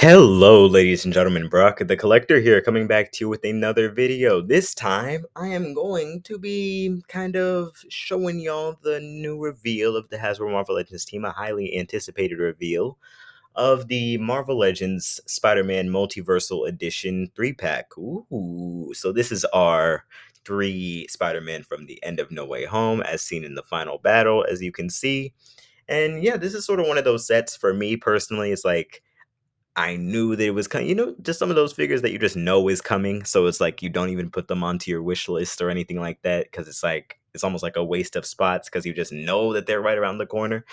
Hello, ladies and gentlemen. Brock the Collector here, coming back to you with another video. This time, I am going to be kind of showing y'all the new reveal of the Hasbro Marvel Legends team, a highly anticipated reveal of the Marvel Legends Spider-Man Multiversal Edition 3-pack. Ooh, so this is our three Spider-Man from the end of No Way Home, as seen in the final battle, as you can see. And yeah, this is sort of one of those sets for me personally. It's like I knew that it was coming. Just some of those figures that you just know is coming. So it's like you don't even put them onto your wish list or anything like that because it's like it's almost like a waste of spots because you just know that they're right around the corner.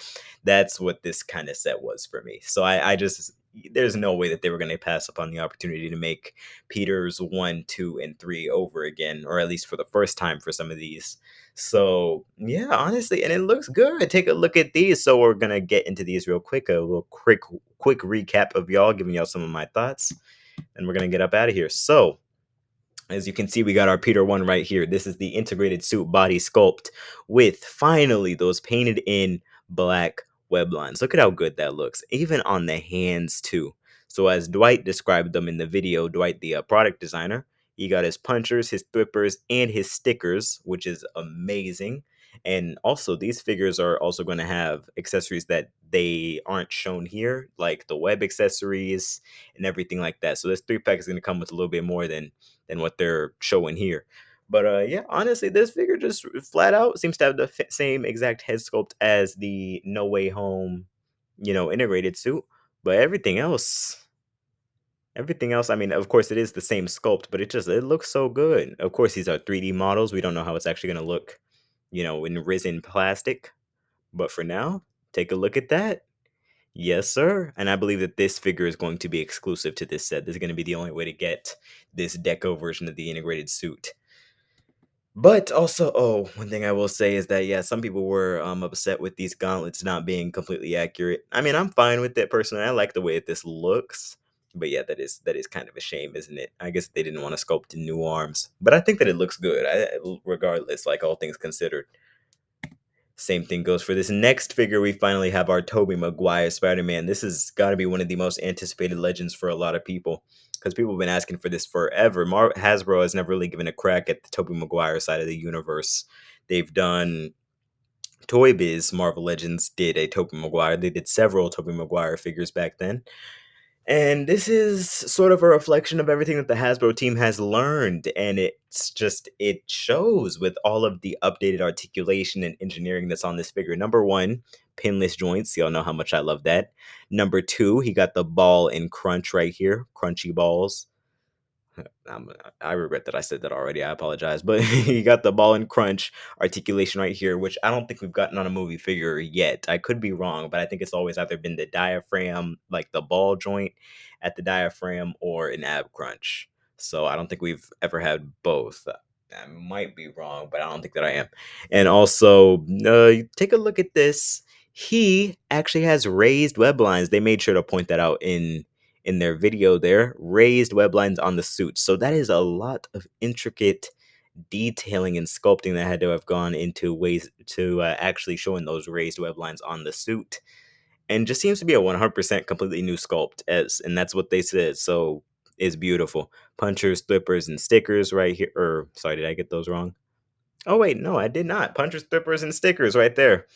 That's what this kind of set was for me. So I just there's no way that they were going to pass upon the opportunity to make Peter's 1, 2, and 3 over again, or at least for the first time for some of these. So yeah, honestly, and it looks good. Take a look at these. So we're gonna get into these real quick. A little quick recap of y'all, giving y'all some of my thoughts, and we're gonna get up out of here. So as you can see, we got our Peter 1 right here. This is the integrated suit body sculpt with finally those painted in black web lines. Look at how good that looks, even on the hands too. So as Dwight described them in the video, Dwight, the product designer, he got his punchers, his thrippers, and his stickers, which is amazing. And also, these figures are also going to have accessories that they aren't shown here, like the web accessories and everything like that. So this 3-pack is going to come with a little bit more than what they're showing here. But yeah, honestly, this figure just flat out seems to have the same exact head sculpt as the No Way Home, integrated suit. But everything else, I mean, of course, it is the same sculpt, but it looks so good. Of course, these are 3D models. We don't know how it's actually going to look, in resin plastic. But for now, take a look at that. Yes, sir. And I believe that this figure is going to be exclusive to this set. This is going to be the only way to get this deco version of the integrated suit. But also, oh, one thing I will say is that yeah, some people were upset with these gauntlets not being completely accurate. I mean, I'm fine with it personally. I like the way that this looks. But yeah, that is kind of a shame, isn't it? I guess they didn't want to sculpt new arms, but I think that it looks good. Regardless, like all things considered. Same thing goes for this next figure. We finally have our Tobey Maguire Spider-Man. This has got to be one of the most anticipated legends for a lot of people because people have been asking for this forever. Hasbro has never really given a crack at the Tobey Maguire side of the universe. They've done Toy Biz Marvel Legends did a Tobey Maguire. They did several Tobey Maguire figures back then. And this is sort of a reflection of everything that the Hasbro team has learned. And it shows with all of the updated articulation and engineering that's on this figure. Number one, pinless joints. Y'all know how much I love that. Number two, he got the ball and crunch right here, crunchy balls. I regret that I said that already. I apologize. But you got the ball and crunch articulation right here, which I don't think we've gotten on a movie figure yet. I could be wrong, but I think it's always either been the diaphragm, like the ball joint at the diaphragm, or an ab crunch. So I don't think we've ever had both. I might be wrong, but I don't think that I am. And also, take a look at this. He actually has raised web lines. They made sure to point that out in their video there, raised web lines on the suit. So that is a lot of intricate detailing and sculpting that had to have gone into ways to actually showing those raised web lines on the suit. And just seems to be a 100% completely new sculpt, and that's what they said. So it's beautiful. Punchers, flippers, and stickers right here. Or sorry, did I get those wrong? Oh wait, no, I did not. Punchers, strippers, and stickers right there,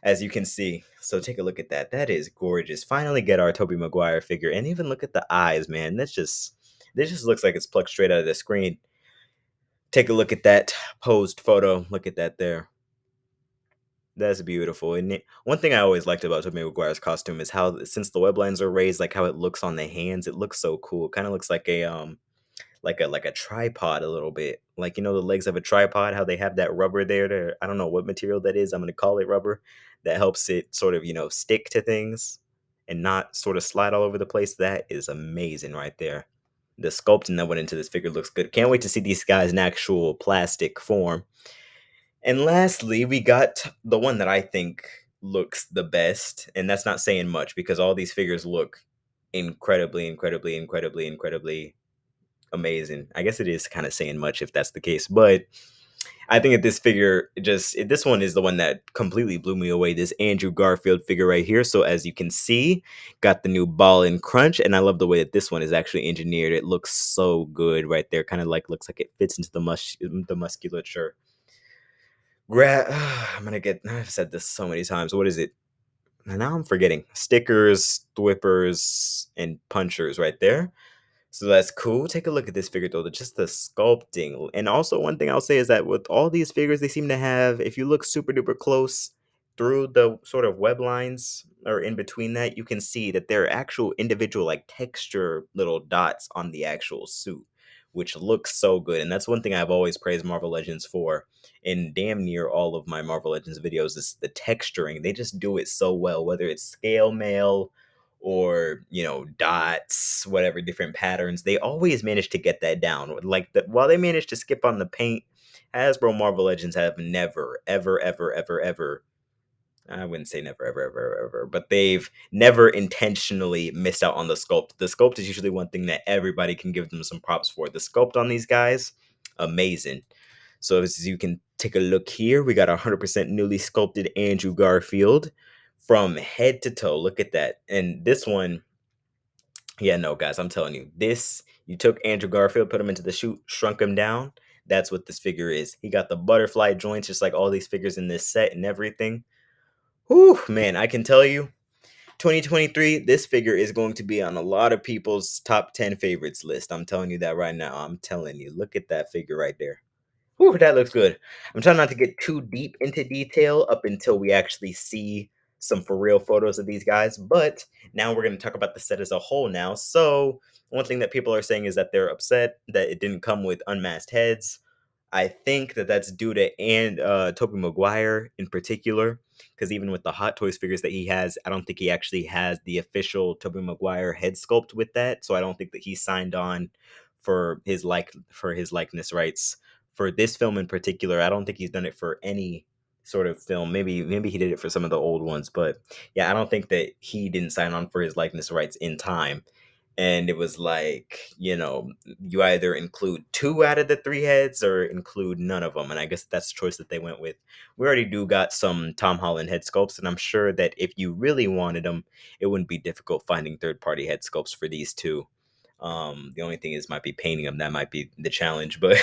as you can see. So take a look at that. That is gorgeous. Finally get our Tobey Maguire figure. And even look at the eyes, man. This just looks like it's plucked straight out of the screen. Take a look at that posed photo. Look at that there. That's beautiful. And one thing I always liked about Tobey Maguire's costume is how since the web lines are raised, like how it looks on the hands, it looks so cool. It kind of looks like a tripod a little bit. Like the legs of a tripod, how they have that rubber there to I don't know what material that is. I'm gonna call it rubber that helps it sort of, stick to things and not sort of slide all over the place. That is amazing right there. The sculpting that went into this figure looks good. Can't wait to see these guys in actual plastic form. And lastly, we got the one that I think looks the best, and that's not saying much because all these figures look incredibly, incredibly, incredibly, incredibly amazing. I guess it is kind of saying much if that's the case, but I think that this figure this one is the one that completely blew me away. This Andrew Garfield figure right here. So as you can see, got the new ball and crunch, and I love the way that this one is actually engineered. It looks so good right there. Kind of like looks like it fits into the musculature. I'm gonna get. I've said this so many times. What is it? Now I'm forgetting. Stickers, thwippers, and punchers right there. So that's cool. Take a look at this figure though, just the sculpting. And also one thing I'll say is that with all these figures, they seem to have, if you look super duper close through the sort of web lines or in between that, you can see that there are actual individual like texture little dots on the actual suit, which looks so good. And that's one thing I've always praised Marvel Legends for in damn near all of my Marvel Legends videos is the texturing. They just do it so well, whether it's scale mail or dots, whatever different patterns, they always manage to get that down. Like while they manage to skip on the paint, Hasbro Marvel Legends have never ever ever ever ever, I wouldn't say never ever ever ever, but they've never intentionally missed out on the sculpt. The sculpt is usually one thing that everybody can give them some props for. The sculpt on these guys, amazing. So as you can take a look here, we got a 100% newly sculpted Andrew Garfield from head to toe. Look at that. And this one, yeah, no, guys, I'm telling you, this, you took Andrew Garfield, put him into the chute, shrunk him down. That's what this figure is. He got the butterfly joints, just like all these figures in this set and everything. Whew, man, I can tell you, 2023, this figure is going to be on a lot of people's top 10 favorites list. I'm telling you that right now. I'm telling you, look at that figure right there. Whew, that looks good. I'm trying not to get too deep into detail up until we actually see some for real photos of these guys. But now we're going to talk about the set as a whole now. So, one thing that people are saying is that they're upset that it didn't come with unmasked heads. I think that that's due to Tobey Maguire in particular, because even with the Hot Toys figures that he has, I don't think he actually has the official Tobey Maguire head sculpt with that. So I don't think that he signed on for his likeness rights for this film in particular. I don't think he's done it for any sort of film. Maybe he did it for some of the old ones, but yeah, I don't think that he didn't sign on for his likeness rights in time. And it was like, you either include two out of the three heads or include none of them. And I guess that's the choice that they went with. We already do got some Tom Holland head sculpts, and I'm sure that if you really wanted them, it wouldn't be difficult finding third party head sculpts for these two. The only thing is might be painting them. That might be the challenge. But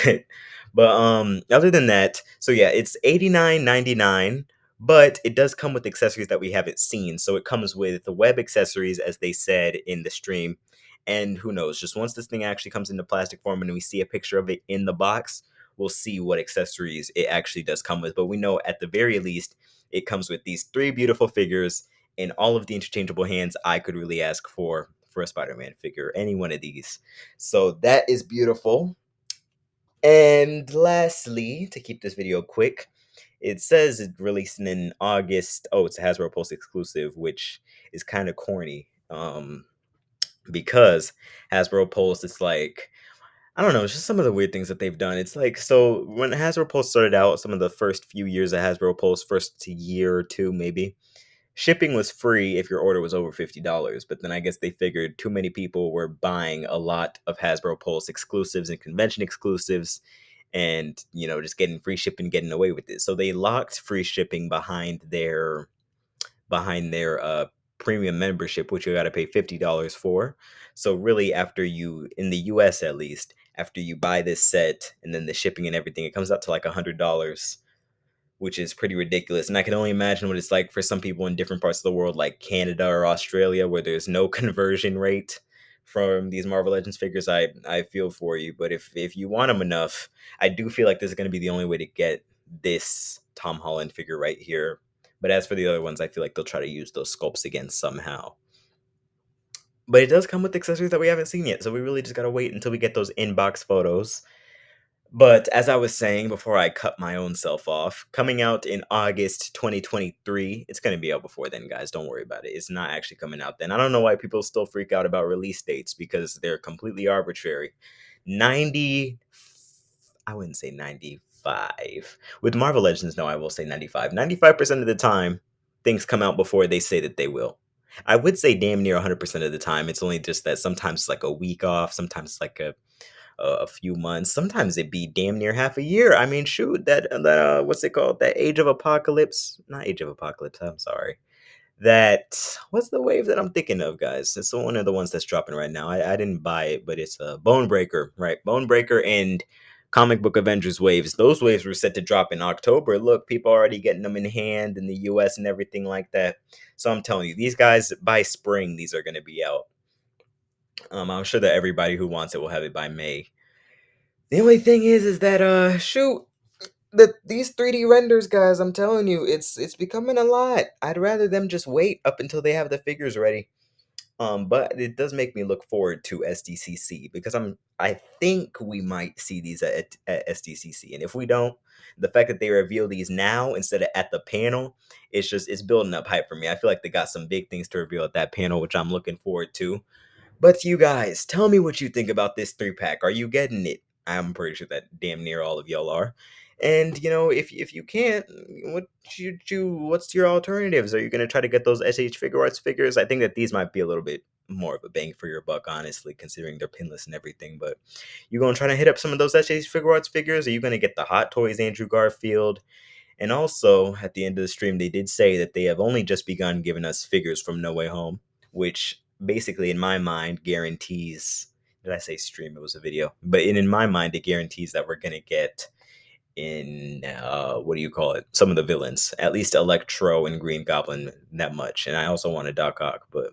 other than that, so yeah, it's 89.99, but it does come with accessories that we haven't seen. So it comes with the web accessories, as they said in the stream. And who knows, just once this thing actually comes into plastic form and we see a picture of it in the box, we'll see what accessories it actually does come with. But we know at the very least, it comes with these three beautiful figures and all of the interchangeable hands I could really ask for a Spider-Man figure, any one of these. So that is beautiful. And lastly, to keep this video quick, it says it's releasing in August. Oh, it's a Hasbro Pulse exclusive, which is kind of corny. Because Hasbro Pulse, it's like, I don't know, it's just some of the weird things that they've done. It's like, so when Hasbro Pulse started out, some of the first few years of Hasbro Pulse, first year or two maybe, shipping was free if your order was over $50. But then I guess they figured too many people were buying a lot of Hasbro Pulse exclusives and convention exclusives and, just getting free shipping, getting away with it. So they locked free shipping behind their premium membership, which you got to pay $50 for. So really, after you, in the US at least, after you buy this set and then the shipping and everything, it comes out to like $100, which is pretty ridiculous. And I can only imagine what it's like for some people in different parts of the world, like Canada or Australia, where there's no conversion rate from these Marvel Legends figures. I feel for you, but if you want them enough, I do feel like this is going to be the only way to get this Tom Holland figure right here. But as for the other ones, I feel like they'll try to use those sculpts again somehow. But it does come with accessories that we haven't seen yet, so we really just gotta wait until we get those inbox photos. But as I was saying before I cut my own self off, coming out in August 2023, it's going to be out before then, guys. Don't worry about it. It's not actually coming out then. I don't know why people still freak out about release dates because they're completely arbitrary. 90, I wouldn't say 95. With Marvel Legends, no, I will say 95. 95% of the time, things come out before they say that they will. I would say damn near 100% of the time. It's only just that sometimes it's like a week off, sometimes it's like a few months. Sometimes it'd be damn near half a year. I mean, shoot, that what's it called? That Age of Apocalypse? Not Age of Apocalypse. I'm sorry. That what's the wave that I'm thinking of, guys? It's one of the ones that's dropping right now. I didn't buy it, but it's a Bone Breaker, right? Bone Breaker and Comic Book Avengers waves. Those waves were set to drop in October. Look, people are already getting them in hand in the US and everything like that. So I'm telling you, these guys by spring, these are gonna be out. I'm sure that everybody who wants it will have it by May. The only thing is that shoot, these 3D renders, guys, I'm telling you, it's becoming a lot. I'd rather them just wait up until they have the figures ready. But it does make me look forward to SDCC because I think we might see these at SDCC, and if we don't, the fact that they reveal these now instead of at the panel, it's building up hype for me. I feel like they got some big things to reveal at that panel, which I'm looking forward to. But you guys, tell me what you think about this 3-pack. Are you getting it? I'm pretty sure that damn near all of y'all are. And if you can't, what's your alternatives? Are you gonna try to get those SH Figure Arts figures? I think that these might be a little bit more of a bang for your buck, honestly, considering they're pinless and everything. But you gonna try to hit up some of those SH Figure Arts figures? Are you gonna get the Hot Toys Andrew Garfield? And also, at the end of the stream, they did say that they have only just begun giving us figures from No Way Home, which basically, in my mind, guarantees. Did I say stream? It was a video. But in my mind, it guarantees that we're going to get in, what do you call it? Some of the villains. At least Electro and Green Goblin, that much. And I also want a Doc Ock, but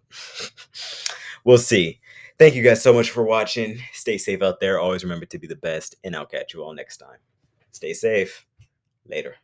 we'll see. Thank you guys so much for watching. Stay safe out there. Always remember to be the best. And I'll catch you all next time. Stay safe. Later.